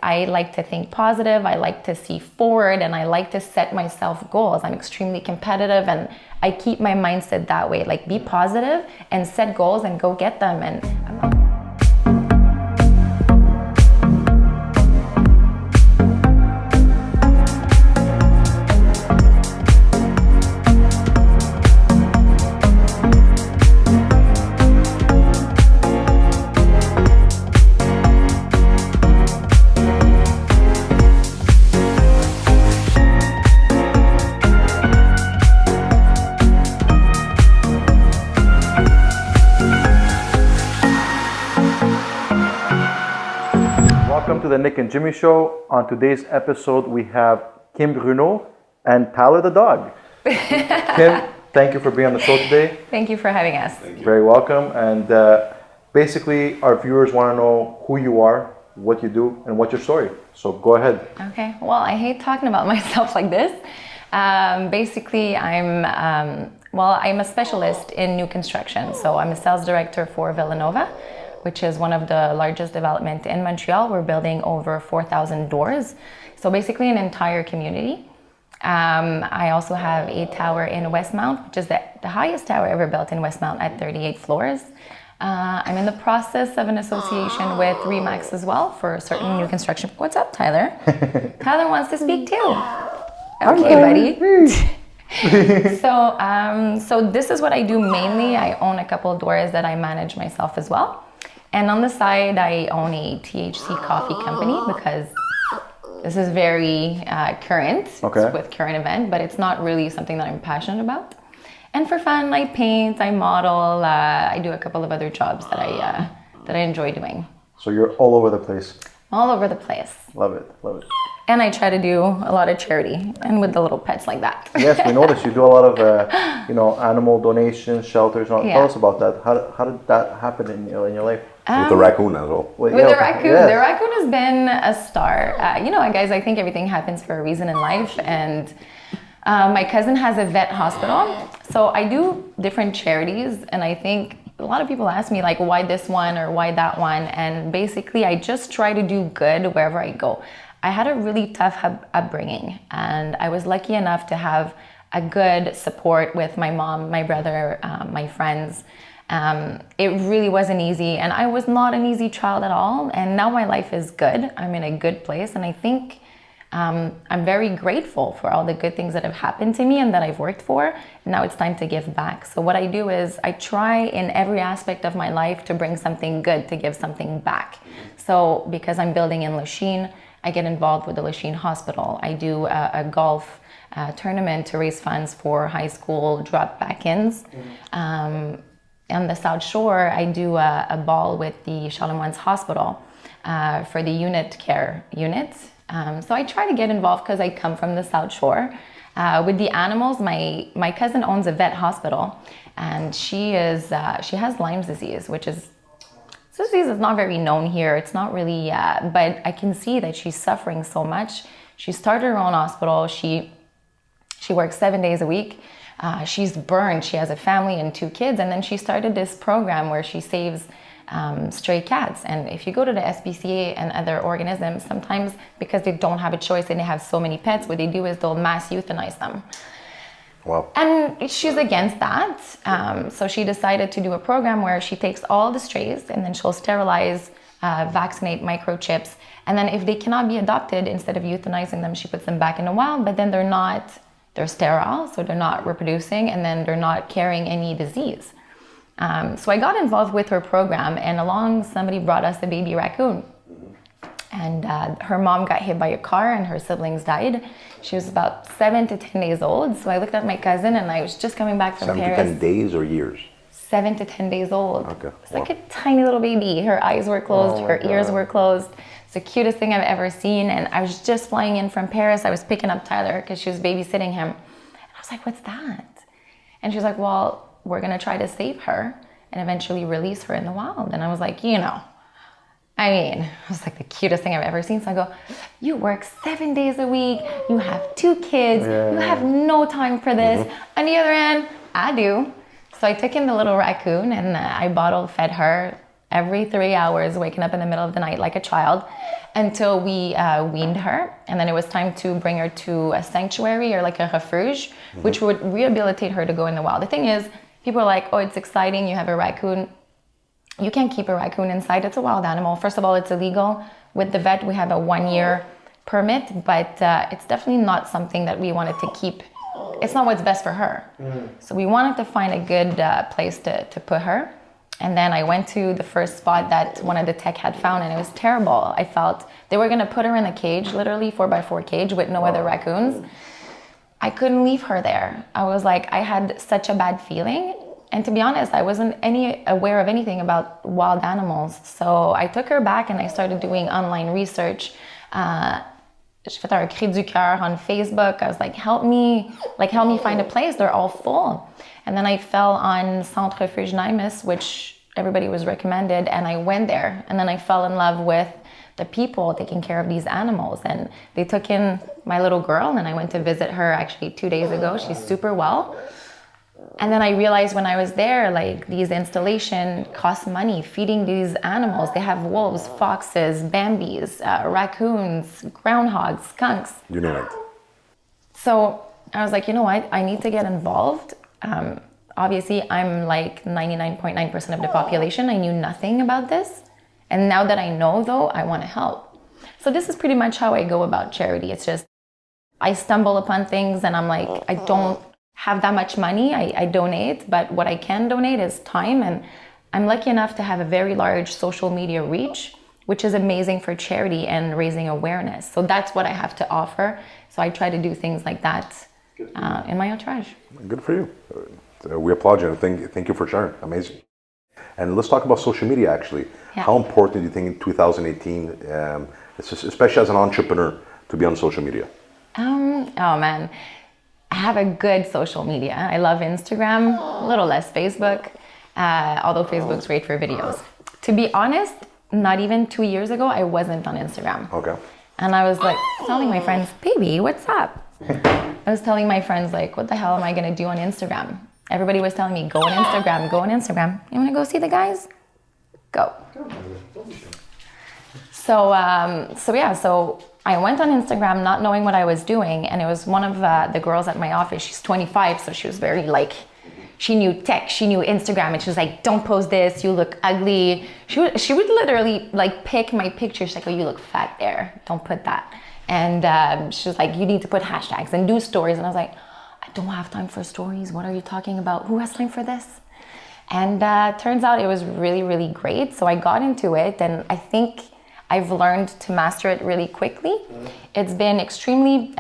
I like to think positive. I like to see forward, and I like to set myself goals. I'm extremely competitive, and I keep my mindset that way. Like, be positive and set goals and go get them. And I'm not... Welcome to the Nick and Jimmy Show. On today's episode, we have Kim Bruneau and Tyler the dog. Kim, thank you for being on the show today. Thank you for having us. Very welcome. And basically, our viewers want to know who you are, what you do, and what's your story. So go ahead. Okay. Well, I hate talking about myself like this. Basically, I'm a specialist in new construction. So I'm a sales director for Villanova, which is one of the largest development in Montreal. We're building over 4,000 doors. So basically an entire community. I also have a tower in Westmount, which is the highest tower ever built in Westmount at 38 floors. I'm in the process of an association with Remax as well for certain new construction. What's up, Tyler? Tyler wants to speak too. Okay, buddy. So this is what I do mainly. I own a couple of doors that I manage myself as well. And on the side, I own a THC coffee company because this is very current. Okay. It's with current event, but it's not really something that I'm passionate about. And for fun, I paint, I model, I do a couple of other jobs that I enjoy doing. So you're all over the place. All over the place. Love it, love it. And I try to do a lot of charity and with the little pets like that. Yes, we noticed you do a lot of, animal donations, shelters. Tell us about that. How did that happen in your life? With the raccoon as well. With the raccoon. Yes. The raccoon has been a star. Guys, I think everything happens for a reason in life. And my cousin has a vet hospital. So I do different charities. And I think a lot of people ask me, like, why this one or why that one? And basically, I just try to do good wherever I go. I had a really tough upbringing. And I was lucky enough to have a good support with my mom, my brother, my friends. It really wasn't easy, and I was not an easy child at all, and now my life is good. I'm in a good place, and I think I'm very grateful for all the good things that have happened to me and that I've worked for, and now it's time to give back. So what I do is I try in every aspect of my life to bring something good, to give something back. So because I'm building in Lachine, I get involved with the Lachine Hospital. I do a golf tournament to raise funds for high school drop-back-ins. On the South Shore, I do a ball with the Charlemagne Hospital for the unit care unit. So I try to get involved because I come from the South Shore. With the animals, my cousin owns a vet hospital, and she has Lyme's disease, which is this disease is not very known here. It's not really, but I can see that she's suffering so much. She started her own hospital. She works 7 days a week. She's burned. She has a family and 2 kids. And then she started this program where she saves stray cats. And if you go to the SPCA and other organisms, sometimes because they don't have a choice and they have so many pets, what they do is they'll mass euthanize them. Wow. And she's against that. So she decided to do a program where she takes all the strays and then she'll sterilize, vaccinate, microchips. And then if they cannot be adopted, instead of euthanizing them, she puts them back in the wild, but then they're sterile, so they're not reproducing, and then they're not carrying any disease. So I got involved with her program, and along somebody brought us a baby raccoon. And her mom got hit by a car and her siblings died. She was about 7 to 10 days old. So I looked at my cousin and I was just coming back from Paris. 7 to 10 days or years? 7 to 10 days old. Okay. It's like a tiny little baby. Her eyes were closed, her ears were closed. It's the cutest thing I've ever seen. And I was just flying in from Paris. I was picking up Tyler because she was babysitting him. And I was like, what's that? And she's like, well, we're going to try to save her and eventually release her in the wild. And I was like, it was like the cutest thing I've ever seen. So I go, you work 7 days a week, you have 2 kids, you have no time for this. On the other hand, I do. So I took in the little raccoon and I bottle fed her every 3 hours, waking up in the middle of the night like a child, until we weaned her. And then it was time to bring her to a sanctuary or like a refuge, which would rehabilitate her to go in the wild. The thing is, people are like, oh, it's exciting, you have a raccoon. You can't keep a raccoon inside. It's a wild animal. First of all, it's illegal. With the vet, we have a 1-year permit, but it's definitely not something that we wanted to keep. It's not what's best for her. So we wanted to find a good place to put her. And then I went to the first spot that one of the tech had found, and it was terrible. I felt they were going to put her in a cage, literally 4x4 cage with no other raccoons. I couldn't leave her there. I was like, I had such a bad feeling. And to be honest, I wasn't aware of anything about wild animals. So I took her back and I started doing online research. Je fait un cri du cœur on Facebook. I was like, help me find a place. They're all full. And then I fell on Centre Refuge Naimis, which everybody was recommended, and I went there. And then I fell in love with the people taking care of these animals. And they took in my little girl, and I went to visit her actually 2 days ago. She's super well. And then I realized when I was there, like, these installation cost money, feeding these animals. They have wolves, foxes, bambis, raccoons, groundhogs, skunks. You name it. So I was like, you know what? I need to get involved. Obviously, I'm like 99.9% of the population. I knew nothing about this. And now that I know, though, I want to help. So this is pretty much how I go about charity. It's just, I stumble upon things and I'm like, I don't have that much money. I donate, but what I can donate is time. And I'm lucky enough to have a very large social media reach, which is amazing for charity and raising awareness. So that's what I have to offer. So I try to do things like that in my entourage. Good for you. We applaud you and thank you for sharing. Amazing. And let's talk about social media, actually. Yeah. How important do you think in 2018, especially as an entrepreneur, to be on social media? Oh man, I have a good social media. I love Instagram, a little less Facebook, although Facebook's great for videos. To be honest, not even 2 years ago, I wasn't on Instagram. Okay. And I was like telling my friends, baby, what's up? I was telling my friends, like, what the hell am I gonna do on Instagram? Everybody was telling me, go on Instagram, go on Instagram. You wanna go see the guys? Go. So I went on Instagram not knowing what I was doing, and it was one of the girls at my office. She's 25, so she was very like, she knew tech, she knew Instagram, and she was like, don't post this, you look ugly. She would literally like pick my picture. She's like, oh, you look fat there, don't put that. And she was like, you need to put hashtags and do stories. And I was like, I don't have time for stories. What are you talking about? Who has time for this? And turns out it was really, really great. So I got into it, and I think I've learned to master it really quickly. It's been extremely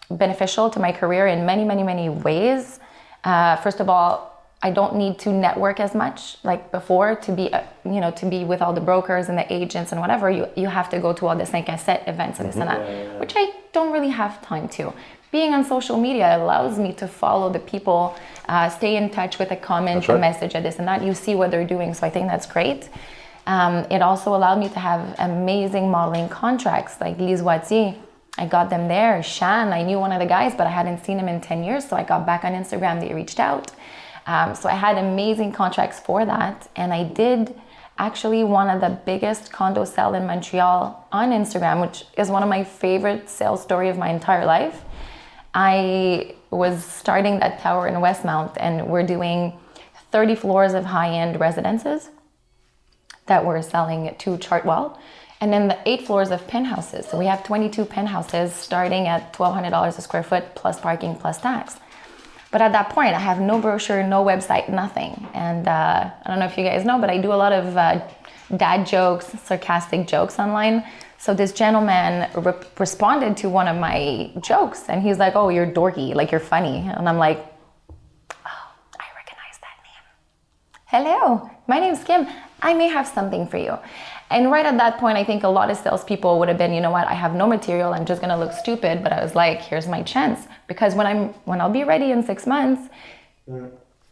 beneficial to my career in many, many, many ways. First of all, I don't need to network as much like before to be, to be with all the brokers and the agents and whatever. You have to go to all the 5 à 7 events and this and that, which I don't really have time to. Being on social media allows me to follow the people, stay in touch with a comment, a message, and this and that. You see what they're doing, so I think that's great. It also allowed me to have amazing modeling contracts, like Lise Wattier. I got them there. Shan, I knew one of the guys, but I hadn't seen him in 10 years, so I got back on Instagram. They reached out. So I had amazing contracts for that, and I did actually one of the biggest condo sale in Montreal on Instagram, which is one of my favorite sales story of my entire life. I was starting that tower in Westmount, and we're doing 30 floors of high-end residences that we're selling to Chartwell, and then the 8 floors of penthouses. So we have 22 penthouses starting at $1,200 a square foot plus parking plus tax. But at that point, I have no brochure, no website, nothing. And I don't know if you guys know, but I do a lot of dad jokes, sarcastic jokes online. So this gentleman responded to one of my jokes, and he's like, oh, you're dorky, like you're funny. And I'm like, oh, I recognize that name. Hello, my name's Kim. I may have something for you. And right at that point, I think a lot of salespeople would have been, you know what, I have no material, I'm just gonna look stupid. But I was like, here's my chance. Because when I'll be ready in 6 months,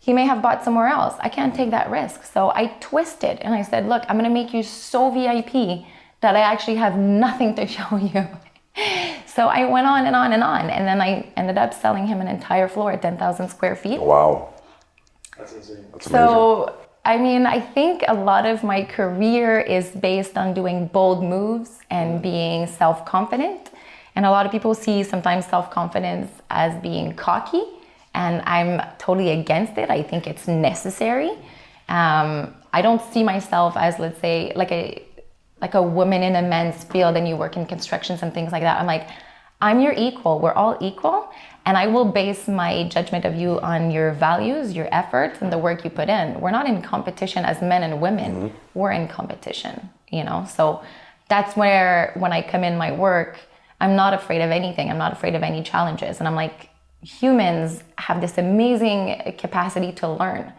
he may have bought somewhere else. I can't take that risk. So I twisted and I said, look, I'm gonna make you so VIP that I actually have nothing to show you. So I went on and on and on. And then I ended up selling him an entire floor at 10,000 square feet. Wow. That's insane. That's amazing. So I mean, I think a lot of my career is based on doing bold moves and being self-confident. And a lot of people see sometimes self-confidence as being cocky, and I'm totally against it. I think it's necessary. I don't see myself as, let's say, like a woman in a men's field and you work in constructions and things like that. I'm like, I'm your equal. We're all equal. And I will base my judgment of you on your values, your efforts, and the work you put in. We're not in competition as men and women. We're in competition, you know? So that's where, when I come in my work, I'm not afraid of anything. I'm not afraid of any challenges. And I'm like, humans have this amazing capacity to learn.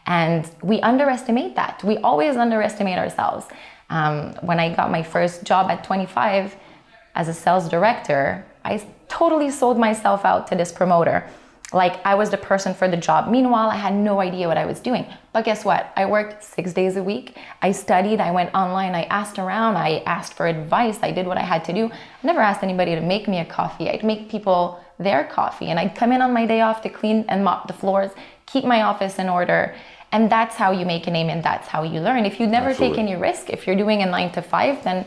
And we underestimate that. We always underestimate ourselves. When I got my first job at 25 as a sales director, I totally sold myself out to this promoter. Like I was the person for the job. Meanwhile, I had no idea what I was doing. But guess what? I worked 6 days a week. I studied, I went online, I asked around, I asked for advice, I did what I had to do. I never asked anybody to make me a coffee. I'd make people their coffee, and I'd come in on my day off to clean and mop the floors, keep my office in order. And that's how you make a name, and that's how you learn. If you never take any risk, if you're doing a 9 to 5, then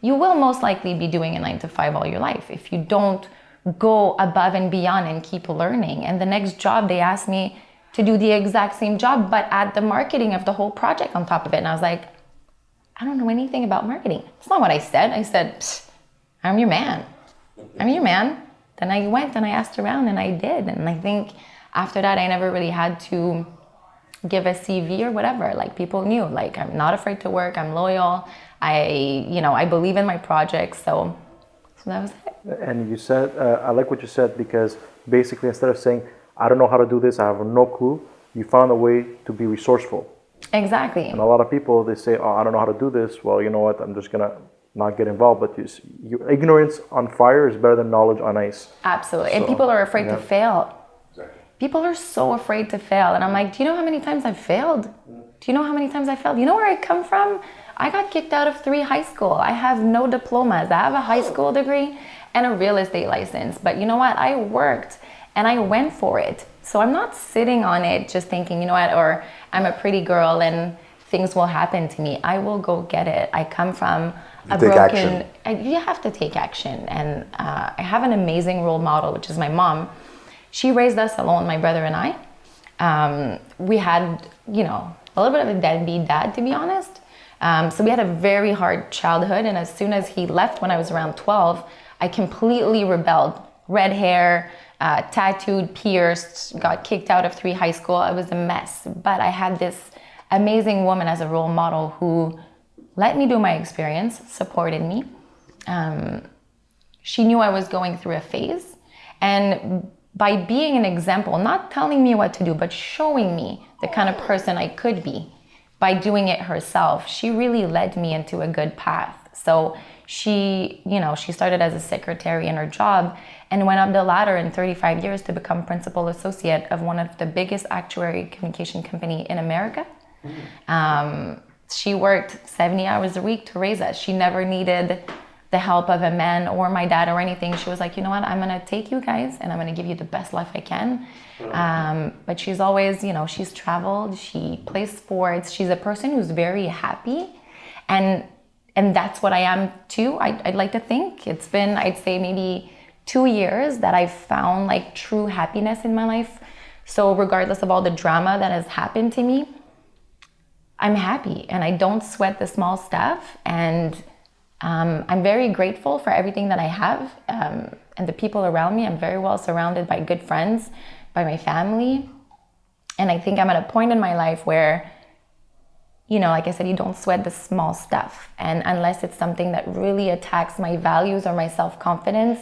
you will most likely be doing a 9 to 5 all your life. If you don't go above and beyond and keep learning. And the next job, they asked me to do the exact same job, but add the marketing of the whole project on top of it. And I was like, I don't know anything about marketing. That's not what I said. I said, I'm your man. I'm your man. Then I went and I asked around and I did. And I think after that, I never really had to give a CV or whatever. Like people knew, like I'm not afraid to work. I'm loyal. I believe in my projects. So that was it. And you said, I like what you said, because basically instead of saying, I don't know how to do this, I have no clue, you found a way to be resourceful. Exactly. And a lot of people, they say, oh, I don't know how to do this. Well, you know what, I'm just going to not get involved. But your ignorance on fire is better than knowledge on ice. Absolutely. And people are afraid to fail. Exactly. People are so afraid to fail. And I'm like, do you know how many times I've failed? Do you know how many times I failed? You know where I come from? I got kicked out of 3 high school. I have no diplomas. I have a high school degree and a real estate license. But you know what? I worked and I went for it. So I'm not sitting on it just thinking, you know what, or I'm a pretty girl and things will happen to me. I will go get it. I come from you have to take action. And I have an amazing role model, which is my mom. She raised us alone, my brother and I. We had, a little bit of a deadbeat dad, to be honest. So we had a very hard childhood. And as soon as he left when I was around 12, I completely rebelled. Red hair, tattooed, pierced, got kicked out of 3 high school. It was a mess. But I had this amazing woman as a role model who let me do my experience, supported me. She knew I was going through a phase. And by being an example, not telling me what to do, but showing me the kind of person I could be, by doing it herself, she really led me into a good path. So she started as a secretary in her job and went up the ladder in 35 years to become principal associate of one of the biggest actuary communication company in America. She worked 70 hours a week to raise us. She never needed the help of a man or my dad or anything. She was like, you know what, I'm gonna take you guys and I'm gonna give you the best life I can. But she's always, she's traveled, she plays sports. She's a person who's very happy. And that's what I am too. I'd like to think. It's been, I'd say maybe 2 years that I've found like true happiness in my life. So regardless of all the drama that has happened to me, I'm happy and I don't sweat the small stuff. And I'm very grateful for everything that I have and the people around me. I'm very well surrounded by good friends, by my family. And I think I'm at a point in my life where, like I said, you don't sweat the small stuff. And unless it's something that really attacks my values or my self-confidence,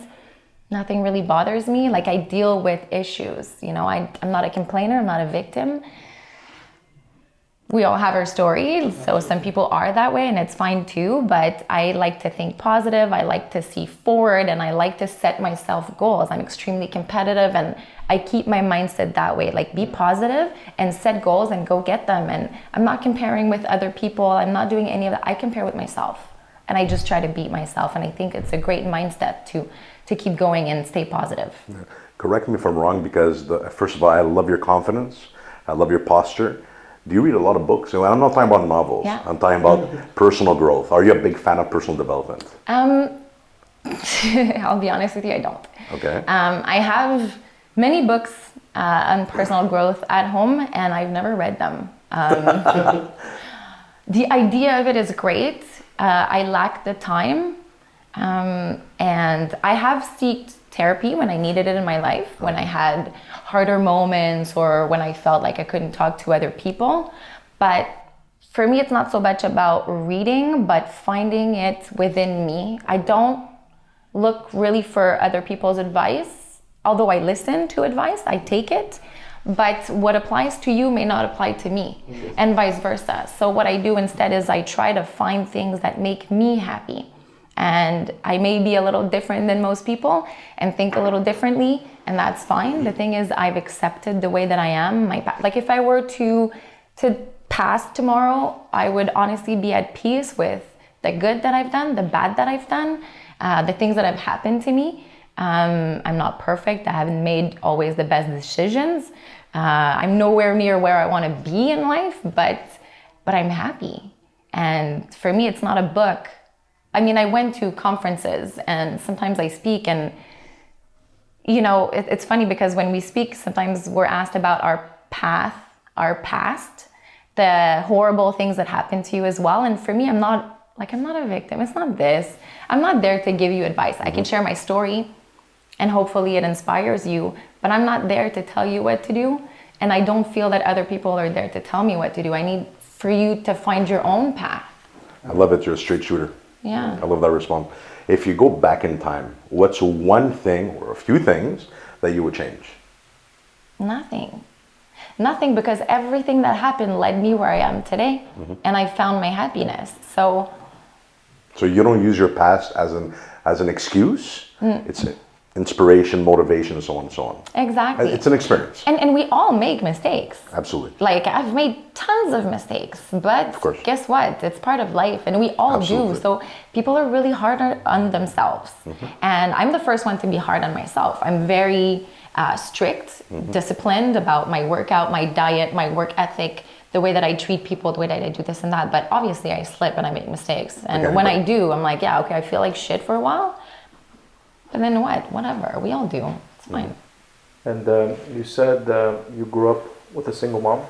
nothing really bothers me. Like I deal with issues, I'm not a complainer, I'm not a victim. We all have our story, so some people are that way and it's fine too, but I like to think positive, I like to see forward, and I like to set myself goals. I'm extremely competitive and I keep my mindset that way, like be positive and set goals and go get them. And I'm not comparing with other people, I'm not doing any of that. I compare with myself and I just try to beat myself, and I think it's a great mindset to keep going and stay positive. Correct me if I'm wrong, because first of all, I love your confidence, I love your posture. Do you read a lot of books? And I'm not talking about novels. Yeah. I'm talking about personal growth. Are you a big fan of personal development? I'll be honest with you, I don't. Okay. I have many books on personal growth at home, and I've never read them. The idea of it is great. I lack the time, and I have sought therapy when I needed it in my life, when I had harder moments or when I felt like I couldn't talk to other people. But for me, it's not so much about reading, but finding it within me. I don't look really for other people's advice. Although I listen to advice, I take it. But what applies to you may not apply to me, and vice versa. So what I do instead is I try to find things that make me happy. And I may be a little different than most people and think a little differently, and that's fine. The thing is, I've accepted the way that I am. Like if I were to pass tomorrow, I would honestly be at peace with the good that I've done, the bad that I've done, the things that have happened to me. I'm not perfect. I haven't made always the best decisions. I'm nowhere near where I want to be in life, but I'm happy. And for me, it's not a book. I mean, I went to conferences and sometimes I speak, and you know, it's funny because when we speak, sometimes we're asked about our path, our past, the horrible things that happened to you as well. And for me, I'm not a victim. It's not this. I'm not there to give you advice. I can share my story and hopefully it inspires you, but I'm not there to tell you what to do. And I don't feel that other people are there to tell me what to do. I need for you to find your own path. I love it. You're a straight shooter. Yeah. I love that response. If you go back in time, what's one thing or a few things that you would change? Nothing, because everything that happened led me where I am today, and I found my happiness. So you don't use your past as an excuse. It's inspiration, motivation, and so on and so on. Exactly. It's an experience. And we all make mistakes. Absolutely. Like I've made tons of mistakes, but Of course. guess what? It's part of life, and we all Absolutely. do. So people are really hard on themselves. And I'm the first one to be hard on myself. I'm very strict, disciplined about my workout, my diet, my work ethic, the way that I treat people, the way that I do this and that. But obviously I slip and I make mistakes. And Okay, when but- I do, I'm like, yeah, okay, I feel like shit for a while. But then what? Whatever. We all do. It's fine. And you said you grew up with a single mom.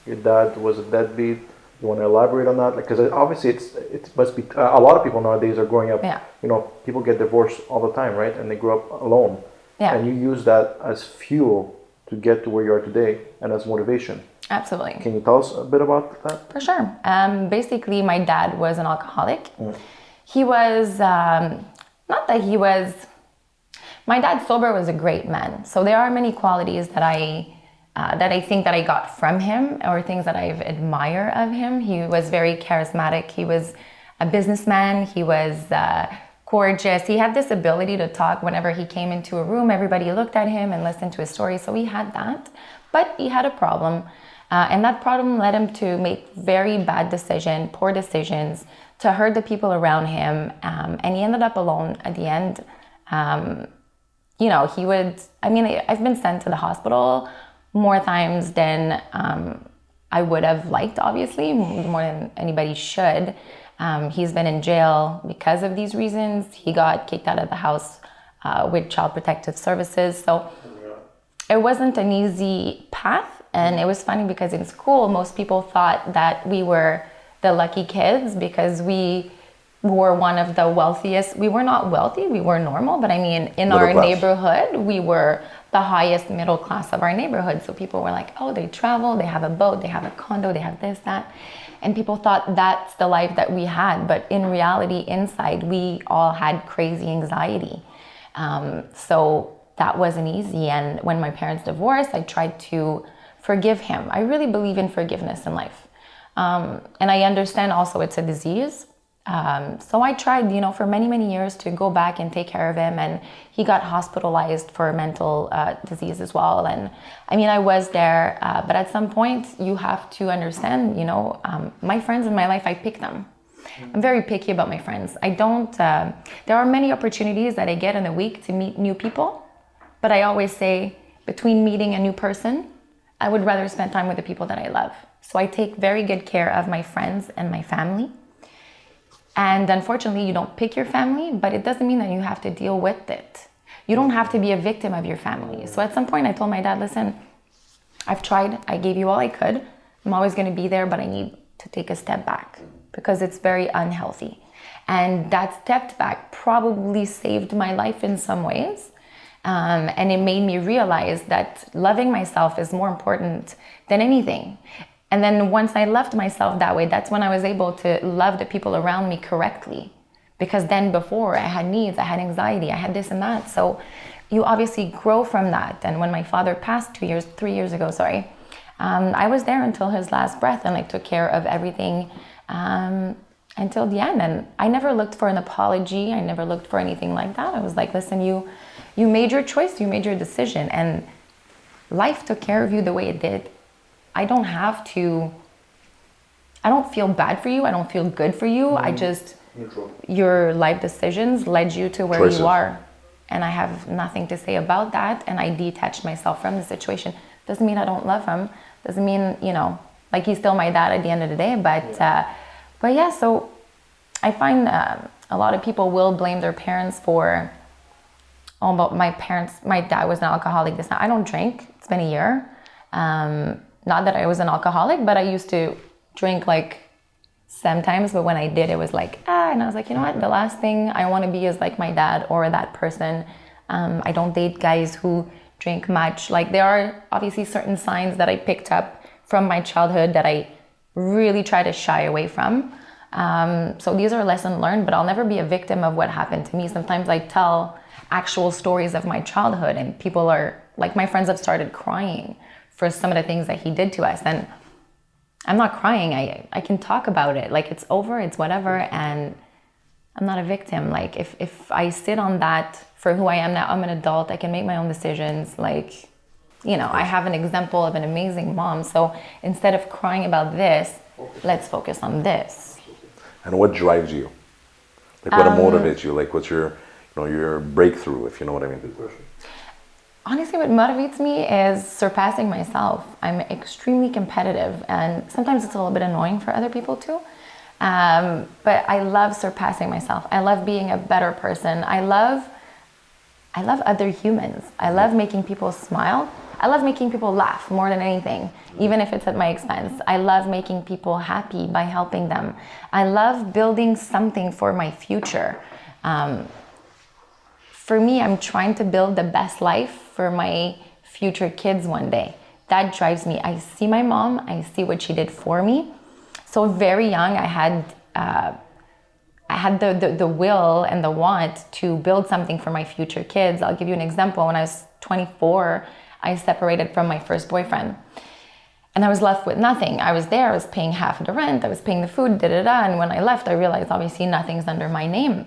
Your dad was a deadbeat. You want to elaborate on that? Because obviously it must be a lot of people nowadays are growing up. Yeah. You know, people get divorced all the time, right? And they grow up alone. Yeah. And you use that as fuel to get to where you are today and as motivation. Absolutely. Can you tell us a bit about that? For sure. Basically, my dad was an alcoholic. He was, not that he was, my dad sober was a great man. So there are many qualities that I think that I got from him, or things that I admire of him. He was very charismatic. He was a businessman. He was gorgeous. He had this ability to talk whenever he came into a room. Everybody looked at him and listened to his story. So he had that, but he had a problem. And that problem led him to make very bad decisions, poor decisions, to hurt the people around him. And he ended up alone at the end. You know, I've been sent to the hospital more times than I would have liked, obviously, more than anybody should. He's been in jail because of these reasons. He got kicked out of the house with Child Protective Services. So it wasn't an easy path. And it was funny because in school, most people thought that we were the lucky kids because we were one of the wealthiest. We were not wealthy, we were normal, but I mean, in our neighborhood, we were the highest middle class of our neighborhood. So people were like, oh, they travel, they have a boat, they have a condo, they have this, that. And people thought that's the life that we had. But in reality, inside, we all had crazy anxiety. So that wasn't easy. And when my parents divorced, I tried to forgive him. I really believe in forgiveness in life. And I understand also it's a disease. So I tried, for many, many years to go back and take care of him. And he got hospitalized for mental disease as well. And I mean, I was there, but at some point you have to understand, my friends in my life, I pick them. I'm very picky about my friends. I don't, there are many opportunities that I get in a week to meet new people, but I always say between meeting a new person I would rather spend time with the people that I love. So I take very good care of my friends and my family. And unfortunately, you don't pick your family, but it doesn't mean that you have to deal with it. You don't have to be a victim of your family. So at some point I told my dad, listen, I've tried, I gave you all I could. I'm always gonna be there, but I need to take a step back because it's very unhealthy. And that step back probably saved my life in some ways. And it made me realize that loving myself is more important than anything. And then once I loved myself that way, that's when I was able to love the people around me correctly. Because then before I had needs, I had anxiety, I had this and that. So you obviously grow from that. And when my father passed 3 years ago, I was there until his last breath, and I took care of everything until the end. And I never looked for an apology. I never looked for anything like that. I was like, listen, you made your choice, you made your decision, and life took care of you the way it did. I don't feel bad for you. I don't feel good for you. I just, your life decisions led you to where you are. And I have nothing to say about that. And I detached myself from the situation. Doesn't mean I don't love him. Doesn't mean, like he's still my dad at the end of the day. But yeah, so I find a lot of people will blame their parents for, but my dad was an alcoholic. I don't drink. It's been a year. Not that I was an alcoholic, but I used to drink like sometimes, but when I did, it was like, and I was like, you know what? The last thing I want to be is like my dad or that person. I don't date guys who drink much. Like there are obviously certain signs that I picked up from my childhood that I really try to shy away from. So these are lessons learned, but I'll never be a victim of what happened to me. Sometimes I tell actual stories of my childhood and people are like, my friends have started crying for some of the things that he did to us. And I'm not crying. I can talk about it. Like it's over, it's whatever. And I'm not a victim. Like if I sit on that for who I am now, I'm an adult. I can make my own decisions. Like, I have an example of an amazing mom. So instead of crying about this, let's focus on this. And what drives you? Like what motivates you? Like what's your breakthrough, if you know what I mean? Honestly, what motivates me is surpassing myself. I'm extremely competitive, and sometimes it's a little bit annoying for other people too. But I love surpassing myself. I love being a better person. I love other humans. I love making people smile. I love making people laugh more than anything, even if it's at my expense. I love making people happy by helping them. I love building something for my future. For me, I'm trying to build the best life for my future kids one day. That drives me. I see my mom, I see what she did for me. So very young, I had the will and the want to build something for my future kids. I'll give you an example. When I was 24, I separated from my first boyfriend. And I was left with nothing. I was there, I was paying half of the rent, I was paying the food, And when I left, I realized obviously nothing's under my name.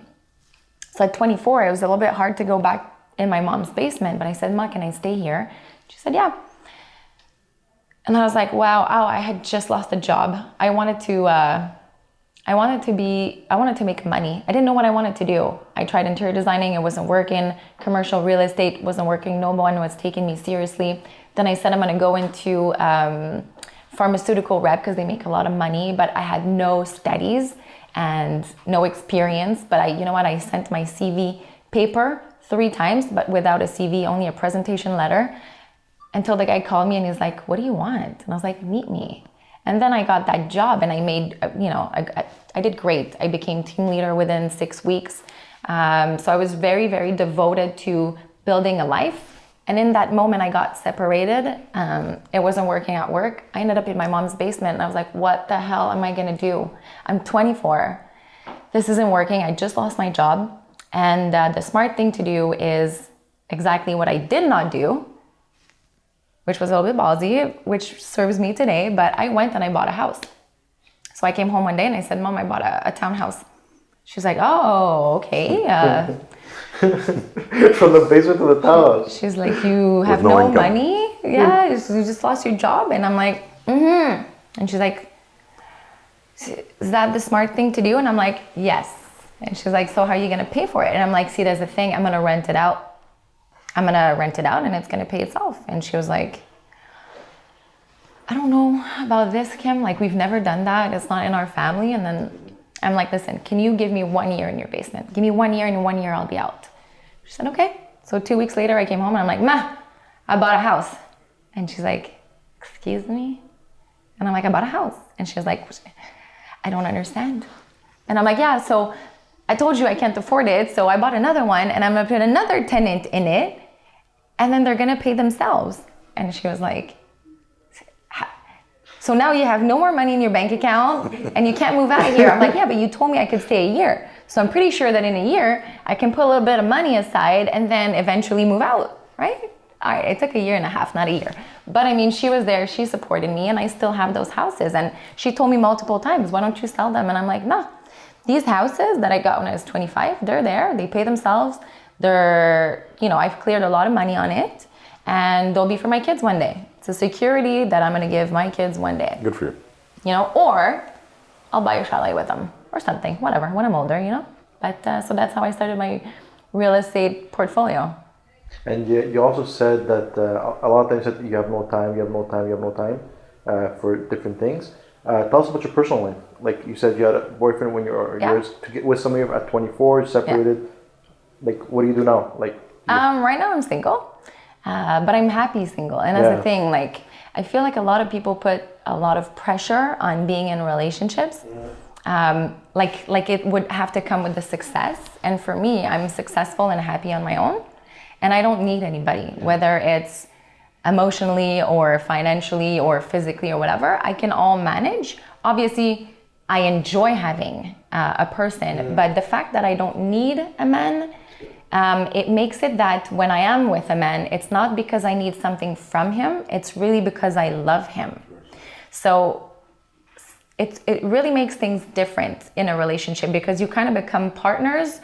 So at 24, it was a little bit hard to go back in my mom's basement, but I said, Ma, can I stay here? She said, yeah. And I was like, wow, I had just lost a job. I wanted to make money. I didn't know what I wanted to do. I tried interior designing, it wasn't working. Commercial real estate wasn't working. No one was taking me seriously. Then I said I'm gonna go into pharmaceutical rep because they make a lot of money, but I had no studies and no experience. But I sent my CV paper 3 times, but without a CV, only a presentation letter, until the guy called me and he's like, what do you want? And I was like, meet me. And then I got that job and I made, I did great. I became team leader within 6 weeks. So I was very, very devoted to building a life. And in that moment I got separated. It wasn't working at work. I ended up in my mom's basement and I was like, what the hell am I gonna do? I'm 24. This isn't working. I just lost my job. And the smart thing to do is exactly what I did not do, which was a little bit ballsy, which serves me today, but I went and I bought a house. So I came home one day and I said, Mom, I bought a townhouse. She's like, oh, okay. From the basement to the townhouse. She's like, you have no money? Yeah, you just lost your job. And I'm like, mm-hmm. And she's like, is that the smart thing to do? And I'm like, yes. And she's like, so how are you gonna pay for it? And I'm like, see, there's the thing, I'm gonna rent it out. I'm gonna rent it out and it's gonna pay itself. And she was like, I don't know about this, Kim. Like, we've never done that. It's not in our family. And then I'm like, listen, can you give me 1 year in your basement? Give me 1 year, and in 1 year I'll be out. She said, okay. So 2 weeks later, I came home and I'm like, Ma, I bought a house. And she's like, excuse me? And I'm like, I bought a house. And she was like, I don't understand. And I'm like, yeah, so I told you I can't afford it. So I bought another one and I'm gonna put another tenant in it. And then they're gonna pay themselves. And she was like, so now you have no more money in your bank account and you can't move out of here. I'm like, yeah, but you told me I could stay a year. So I'm pretty sure that in a year, I can put a little bit of money aside and then eventually move out, right? All right, it took 1.5 years, not a year. But I mean, she was there, she supported me, and I still have those houses. And she told me multiple times, why don't you sell them? And I'm like, no, these houses that I got when I was 25, they're there, they pay themselves. They're, I've cleared a lot of money on it, and they'll be for my kids one day. It's a security that I'm gonna give my kids one day. Good for you. Or I'll buy a chalet with them or something, whatever, when I'm older, But so that's how I started my real estate portfolio. And you also said that a lot of times that you have no time for different things. Tell us about your personal life. Like you said, you had a boyfriend when you were yours to get with somebody at 24, separated. Yeah. Like, what do you do now? Right now I'm single, but I'm happy single. And that's the thing. Like, I feel like a lot of people put a lot of pressure on being in relationships. Like it would have to come with the success. And for me, I'm successful and happy on my own. And I don't need anybody, whether it's emotionally or financially or physically or whatever. I can all manage. Obviously, I enjoy having a person, but the fact that I don't need a man, it makes it that when I am with a man, it's not because I need something from him, it's really because I love him. So it really makes things different in a relationship because you kind of become partners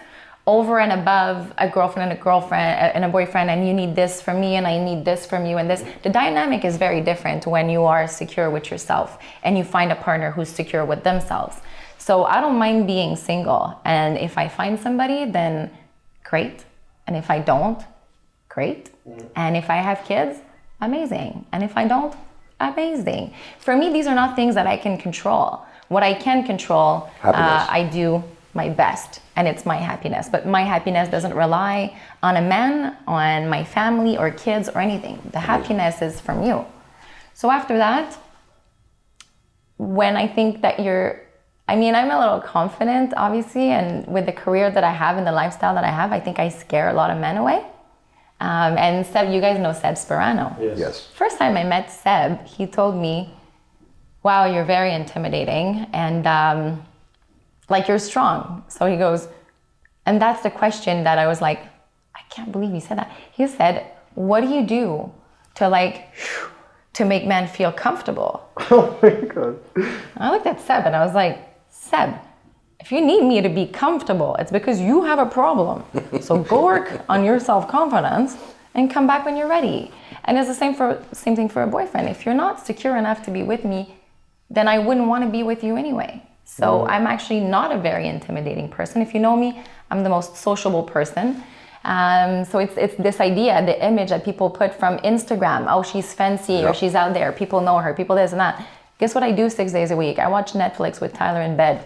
over and above a girlfriend and a boyfriend, and you need this from me and I need this from you and this. The dynamic is very different when you are secure with yourself and you find a partner who's secure with themselves. So I don't mind being single, and if I find somebody, then great. And if I don't, great. And if I have kids, amazing. And if I don't, amazing. For me, these are not things that I can control. What I can control, I do my best, and it's my happiness. But my happiness doesn't rely on a man, on my family or kids or anything. The happiness is from you. So after that, when I think that I'm a little confident, obviously, and with the career that I have and the lifestyle that I have, I think I scare a lot of men away. And Seb, you guys know Seb Sperano. Yes. First time I met Seb, he told me, wow, you're very intimidating, and you're strong. So he goes, and that's the question that I was like, I can't believe he said that. He said, what do you do to make men feel comfortable? Oh my God. I looked at Seb and I was like, Seb, if you need me to be comfortable, it's because you have a problem. So go work on your self-confidence and come back when you're ready. And it's the same thing for a boyfriend. If you're not secure enough to be with me, then I wouldn't want to be with you anyway. So I'm actually not a very intimidating person. If you know me, I'm the most sociable person. So it's this idea, the image that people put from Instagram. Oh, she's fancy or she's out there. People know her. People this and that. Guess what I do 6 days a week? I watch Netflix with Tyler in bed.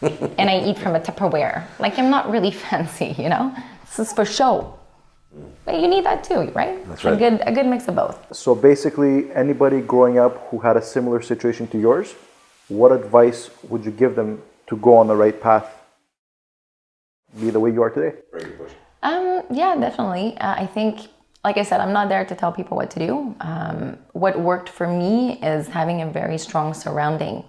And I eat from a Tupperware. I'm not really fancy, This is for show. But you need that too, right? That's right. A good mix of both. So basically, anybody growing up who had a similar situation to yours, what advice would you give them to go on the right path, be the way you are today? Very good question. Yeah, definitely. I think, like I said, I'm not there to tell people what to do. What worked for me is having a very strong surrounding.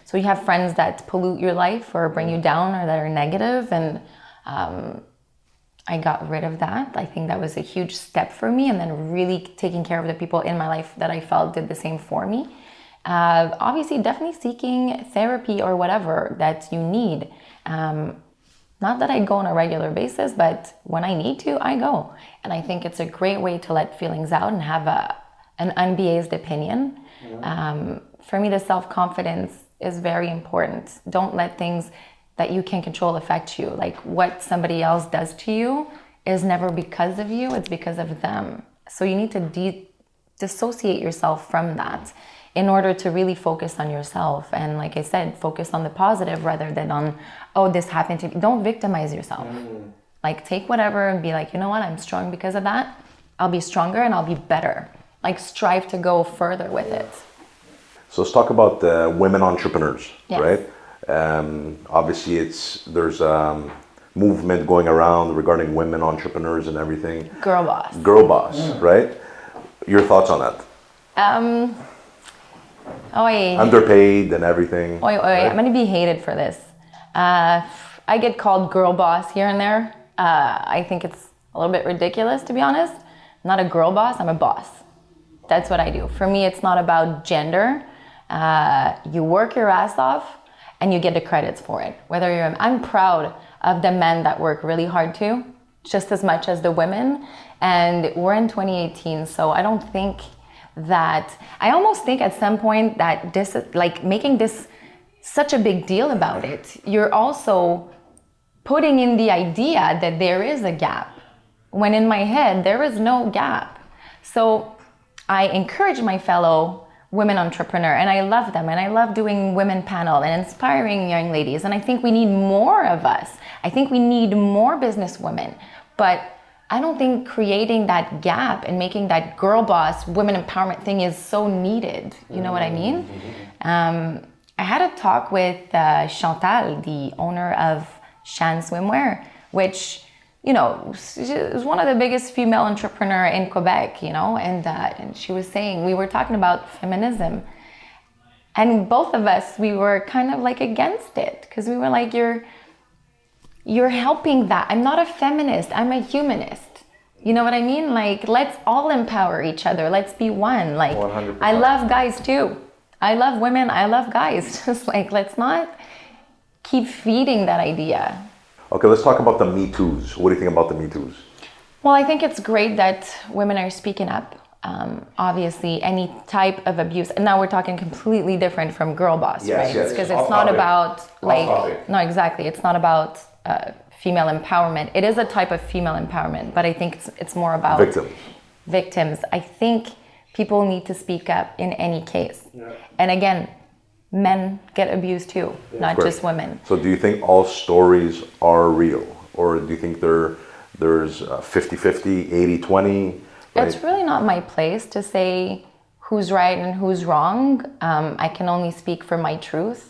So you have friends that pollute your life or bring you down or that are negative, and I got rid of that. I think that was a huge step for me, and then really taking care of the people in my life that I felt did the same for me. Obviously, definitely seeking therapy or whatever that you need. Not that I go on a regular basis, but when I need to, I go. And I think it's a great way to let feelings out and have an unbiased opinion. For me, the self-confidence is very important. Don't let things that you can control affect you. Like what somebody else does to you is never because of you, it's because of them. So you need to dissociate yourself from that. in order to really focus on yourself. And like I said, focus on the positive rather than on, oh, this happened to me. Don't victimize yourself. Like take whatever and be like, you know what, I'm strong because of that. I'll be stronger and I'll be better. Like strive to go further with it. So let's talk about women entrepreneurs, Yes. right? Obviously, there's movement going around regarding women entrepreneurs and everything. Girl boss. Girl boss, right? Your thoughts on that? Underpaid and everything. Right? I'm gonna be hated for this. I get called girl boss here and there. I think it's a little bit ridiculous, to be honest. I'm not a girl boss, I'm a boss. That's what I do. For me, it's not about gender. You work your ass off and you get the credits for it. I'm proud of the men that work really hard too, just as much as the women. And we're in 2018, so I don't think that, I almost think at some point that this, like making this such a big deal about it, you're also putting in the idea that there is a gap, when in my head, there is no gap. So I encourage my fellow women entrepreneur, and I love them, and I love doing women panel and inspiring young ladies, and I think we need more of us. I think we need more business women, but I don't think creating that gap and making that girl boss women empowerment thing is so needed. You know what I mean? I had a talk with Chantal, the owner of Shan Swimwear, which, you know, is one of the biggest female entrepreneur in Quebec, you know, and she was saying, we were talking about feminism, and both of us, we were kind of like against it, because we were like, you're helping that. I'm not a feminist, I'm a humanist. You know what I mean? Like, let's all empower each other. Let's be one. Like, 100%. I love guys too. I love women, I love guys. Just like, let's not keep feeding that idea. Okay, let's talk about the Me Too's. What do you think about the Me Too's? Well, I think it's great that women are speaking up. Obviously, any type of abuse, and now we're talking completely different from girl boss, right? Because it's not about no, exactly. It's not about female empowerment. It is a type of female empowerment, but I think it's more about victims. I think people need to speak up in any case. Yeah. And again, men get abused too, not just women. So do you think all stories are real? Or do you think there's 50-50, 80-20? Right? It's really not my place to say who's right and who's wrong. I can only speak for my truth.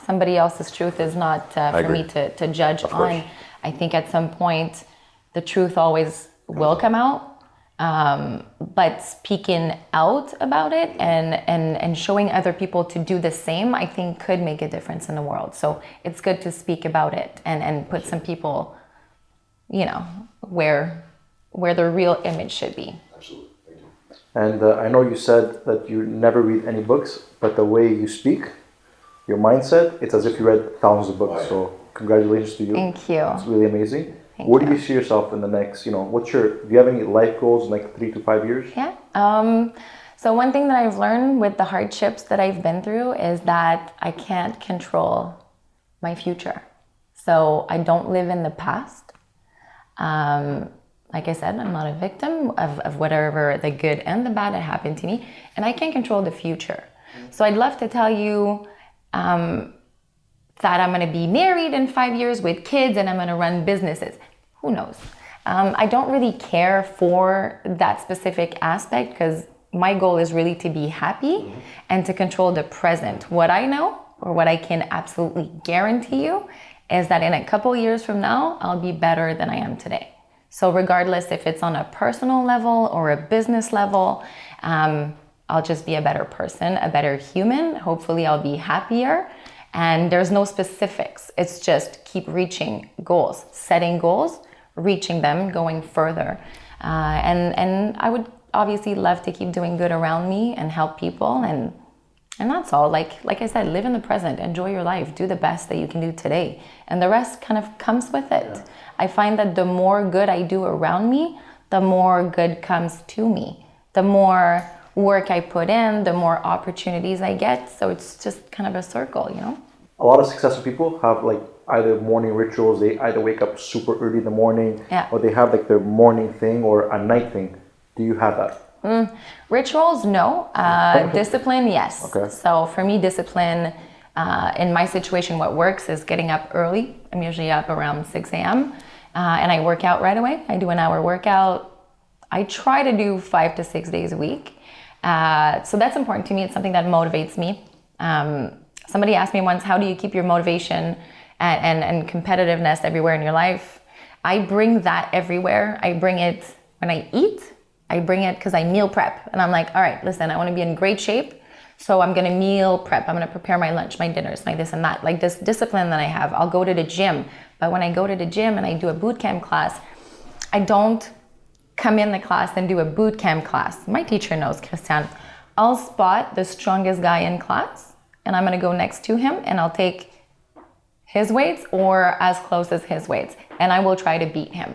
Somebody else's truth is not for me to judge on. I think at some point the truth always will come out. But speaking out about it and showing other people to do the same, I think could make a difference in the world. So it's good to speak about it and put some people, you know, where their real image should be. Absolutely. Thank you. And I know you said that you never read any books, but the way you speak, your mindset, it's as if you read thousands of books. So congratulations to you. Thank you. It's really amazing. Where do you see yourself in the next, you know, do you have any life goals in like 3 to 5 years? Yeah. So one thing that I've learned with the hardships that I've been through is that I can't control my future. So I don't live in the past. Like I said, I'm not a victim of whatever the good and the bad that happened to me, and I can't control the future. So I'd love to tell you that I'm going to be married in 5 years with kids and I'm going to run businesses. Who knows? I don't really care for that specific aspect because my goal is really to be happy and to control the present. What I know, or what I can absolutely guarantee you, is that in a couple years from now, I'll be better than I am today. So regardless if it's on a personal level or a business level, I'll just be a better person, a better human. Hopefully I'll be happier. And there's no specifics. It's just keep reaching goals, setting goals, reaching them, going further. And I would obviously love to keep doing good around me and help people. And that's all. Like I said, live in the present, enjoy your life, do the best that you can do today. And the rest kind of comes with it. Yeah. I find that the more good I do around me, the more good comes to me. The more work I put in, the more opportunities I get. So it's just kind of a circle, you know? A lot of successful people have like either morning rituals, they either wake up super early in the morning, or they have like their morning thing or a night thing. Do you have that? Rituals, no. Discipline, yes. Okay. So for me, discipline, in my situation, what works is getting up early. I'm usually up around 6 a.m. And I work out right away. I do an hour workout. I try to do 5 to 6 days a week. So that's important to me. It's something that motivates me. Somebody asked me once, how do you keep your motivation and competitiveness everywhere in your life? I bring that everywhere. I bring it when I eat. I bring it because I meal prep. And I'm like, all right, listen, I want to be in great shape. So I'm going to meal prep. I'm going to prepare my lunch, my dinners, my this and that. Like this discipline that I have. I'll go to the gym. But when I go to the gym and I do a boot camp class, I don't come in the class and do a boot camp class. My teacher knows, Christian. I'll spot the strongest guy in class and I'm going to go next to him and I'll take his weights or as close as his weights. And I will try to beat him.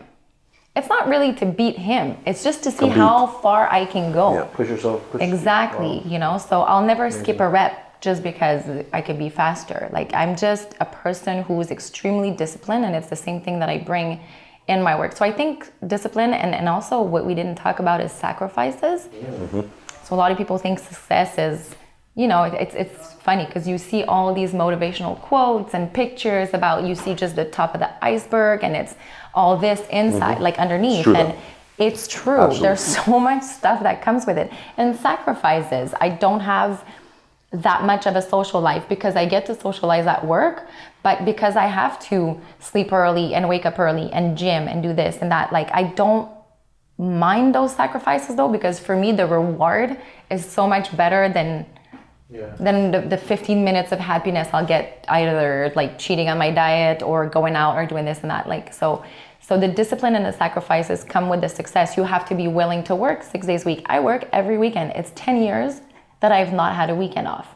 It's not really to beat him. It's just to see how far I can go. Yeah, push yourself. Exactly, you know, so I'll never skip a rep just because I could be faster. Like I'm just a person who is extremely disciplined and it's the same thing that I bring in my work. So I think discipline and also what we didn't talk about is sacrifices. Mm-hmm. So a lot of people think success is, you know, it's funny because you see all these motivational quotes and pictures about, you see just the top of the iceberg and it's all this inside, like underneath. And it's true. Absolutely. There's so much stuff that comes with it. And sacrifices. I don't have that much of a social life because I get to socialize at work, but because I have to sleep early and wake up early and gym and do this and that, like I don't mind those sacrifices though, because for me the reward is so much better than the 15 minutes of happiness I'll get either like cheating on my diet or going out or doing this and that. Like so the discipline and the sacrifices come with the success. You have to be willing to work 6 days a week. I work every weekend. It's 10 years that I've not had a weekend off.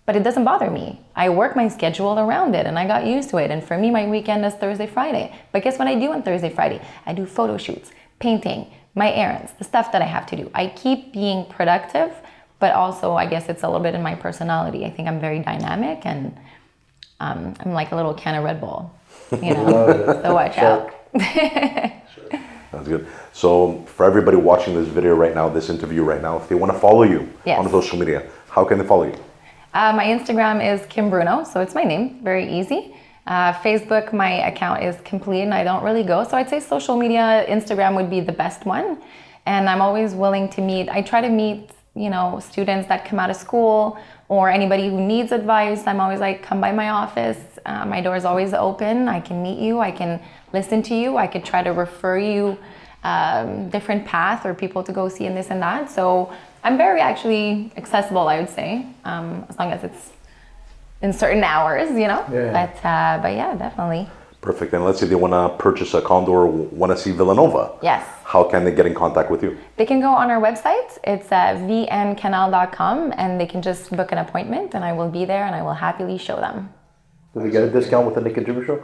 But it doesn't bother me. I work my schedule around it and I got used to it. And for me, my weekend is Thursday, Friday. But guess what I do on Thursday, Friday? I do photo shoots, painting, my errands, the stuff that I have to do. I keep being productive, but also I guess it's a little bit in my personality. I think I'm very dynamic and I'm like a little can of Red Bull, you know, so watch out. That's good. So for everybody watching this video right now, this interview right now, if they want to follow you on social media, how can they follow you? My Instagram is Kim Bruneau, so it's my name, very easy. Facebook, my account is complete and I don't really go. So I'd say social media, Instagram would be the best one. And I'm always willing to meet. I try to meet, you know, students that come out of school or anybody who needs advice. I'm always like, come by my office. My door is always open. I can meet you. I can listen to you. I could try to refer you different path or people to go see and this and that. So I'm very actually accessible, I would say, as long as it's in certain hours, you know. Yeah. But yeah, definitely. Perfect. And let's say they want to purchase a condo or want to see Villanova. Yes. How can they get in contact with you? They can go on our website. It's vncanal.com and they can just book an appointment and I will be there and I will happily show them. Do they get a discount with the Nick and Jimmy show?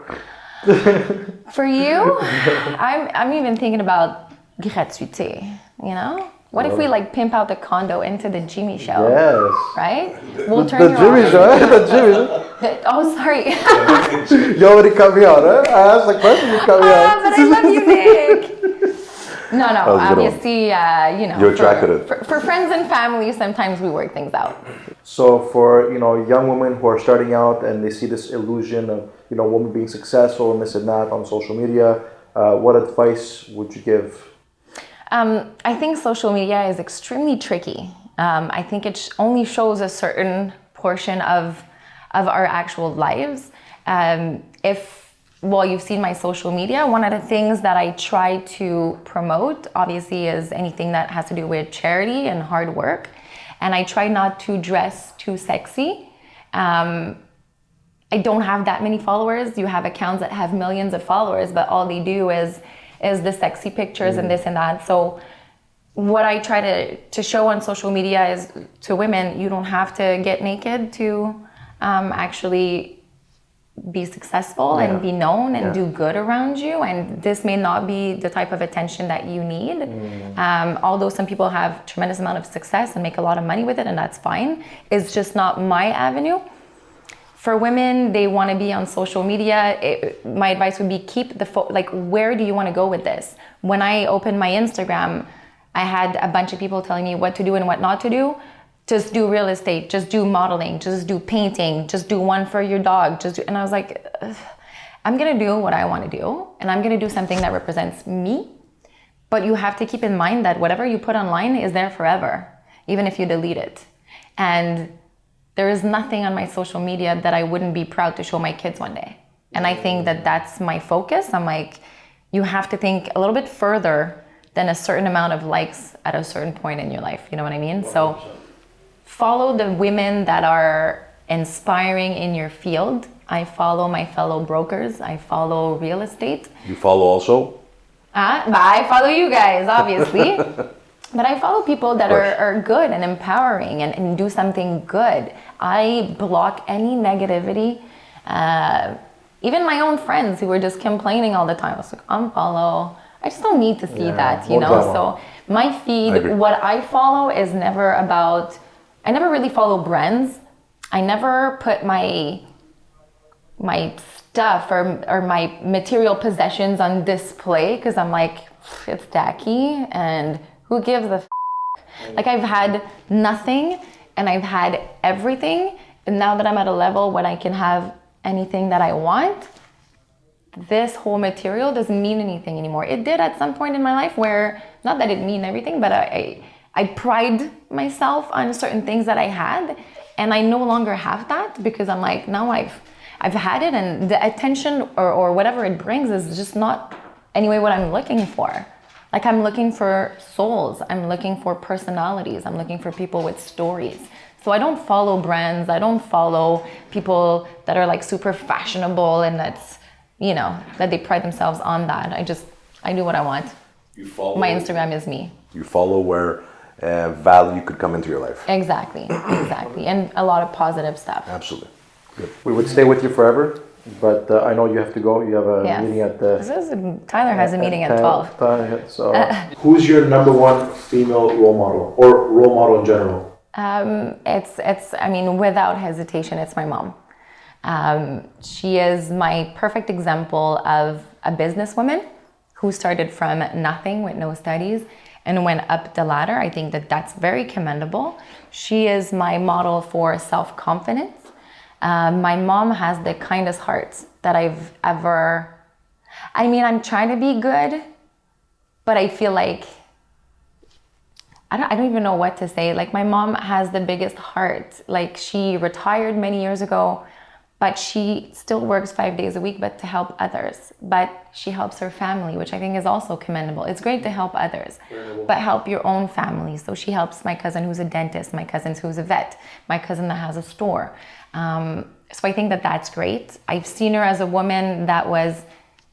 For you, I'm even thinking about gratuité, you know? What if we like pimp out the condo into the Jimmy show? Yes. Right? We'll turn the Jimmy show, the Jimmy. Oh, sorry. You already cut me out, huh? I asked the question, you cut me out. But I love you, Nick. No, obviously, you know. You attracted it. For friends and family, sometimes we work things out. So for, you know, young women who are starting out and they see this illusion of, you know, women being successful and this and that on social media, what advice would you give? I think social media is extremely tricky. I think it only shows a certain portion of our actual lives. Well, you've seen my social media. One of the things that I try to promote, obviously, is anything that has to do with charity and hard work. And I try not to dress too sexy. I don't have that many followers. You have accounts that have millions of followers, but all they do is the sexy pictures and this and that. So what I try to show on social media is to women, you don't have to get naked to actually be successful and be known and do good around you. And this may not be the type of attention that you need. Although some people have tremendous amount of success and make a lot of money with it, and that's fine. It's just not my avenue. For women, they want to be on social media. My advice would be keep the like, where do you want to go with this? When I open my Instagram, I had a bunch of people telling me what to do and what not to do. Just do real estate, just do modeling, just do painting, just do one for your dog. And I was like, ugh. I'm gonna do what I wanna do, and I'm gonna do something that represents me. But you have to keep in mind that whatever you put online is there forever, even if you delete it. And there is nothing on my social media that I wouldn't be proud to show my kids one day. And I think that that's my focus. I'm like, you have to think a little bit further than a certain amount of likes at a certain point in your life. You know what I mean? So follow the women that are inspiring in your field. I follow my fellow brokers. I follow real estate. You follow also? I follow you guys, obviously. But I follow people that are good and empowering and do something good. I block any negativity. Even my own friends who were just complaining all the time. I was like, unfollow. I just don't need to see that, you know? Drama. So my feed, what I follow is never about, I never really follow brands. I never put my stuff or my material possessions on display because I'm like, it's tacky and who gives a f? Like I've had nothing and I've had everything, and now that I'm at a level when I can have anything that I want, this whole material doesn't mean anything anymore. It did at some point in my life where, not that it mean everything, but I pride myself on certain things that I had, and I no longer have that because I'm like, now I've had it, and the attention or whatever it brings is just not anyway what I'm looking for. Like I'm looking for souls, I'm looking for personalities, I'm looking for people with stories. So I don't follow brands, I don't follow people that are like super fashionable and that's, you know, that they pride themselves on that. I do what I want. You follow. My Instagram is me. You follow where value could come into your life. Exactly. And a lot of positive stuff. Absolutely. Good. We would stay with you forever, but I know you have to go. You have a meeting at the... Tyler has a meeting at 12. So, who's your number one female role model, or role model in general? I mean, without hesitation, it's my mom. She is my perfect example of a businesswoman who started from nothing with no studies and went up the ladder. I think that that's very commendable. She is my model for self-confidence. My mom has the kindest heart that I've ever... I mean, I'm trying to be good, but I feel like... I don't even know what to say. Like, my mom has the biggest heart. Like, she retired many years ago, but she still works 5 days a week, but to help others. But she helps her family, which I think is also commendable. It's great to help others, but help your own family. So she helps my cousin who's a dentist, my cousin who's a vet, my cousin that has a store. So I think that that's great. I've seen her as a woman that was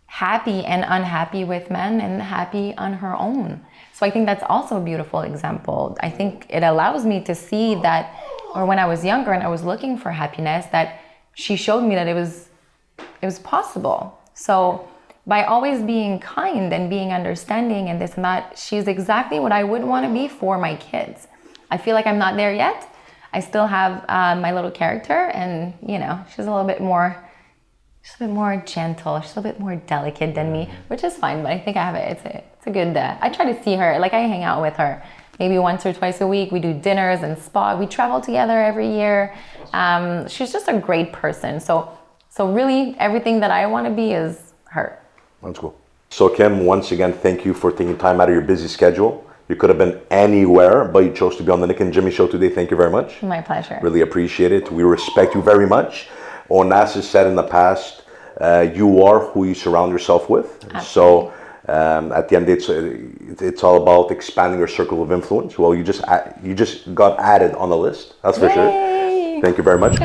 happy and unhappy with men and happy on her own. So I think that's also a beautiful example. I think it allows me to see that, or when I was younger and I was looking for happiness, that she showed me that it was possible. So by always being kind and being understanding and this and that, she's exactly what I would want to be for my kids. I feel like I'm not there yet. I still have my little character, and you know, she's a little bit more gentle, she's a little bit more delicate than me, which is fine, but I think I have it. It's a good, I try to see her, like I hang out with her maybe once or twice a week. We do dinners and spa, we travel together every year. She's just a great person. So really everything that I want to be is her. That's cool. So Kim, once again, thank you for taking time out of your busy schedule. You could have been anywhere, but you chose to be on the Nick and Jimmy show today. Thank you very much. My pleasure. Really appreciate it. We respect you very much. Onas has said in the past, you are who you surround yourself with. Absolutely. So at the end, it's all about expanding your circle of influence. Well, you just got added on the list. That's for sure. Thank you very much.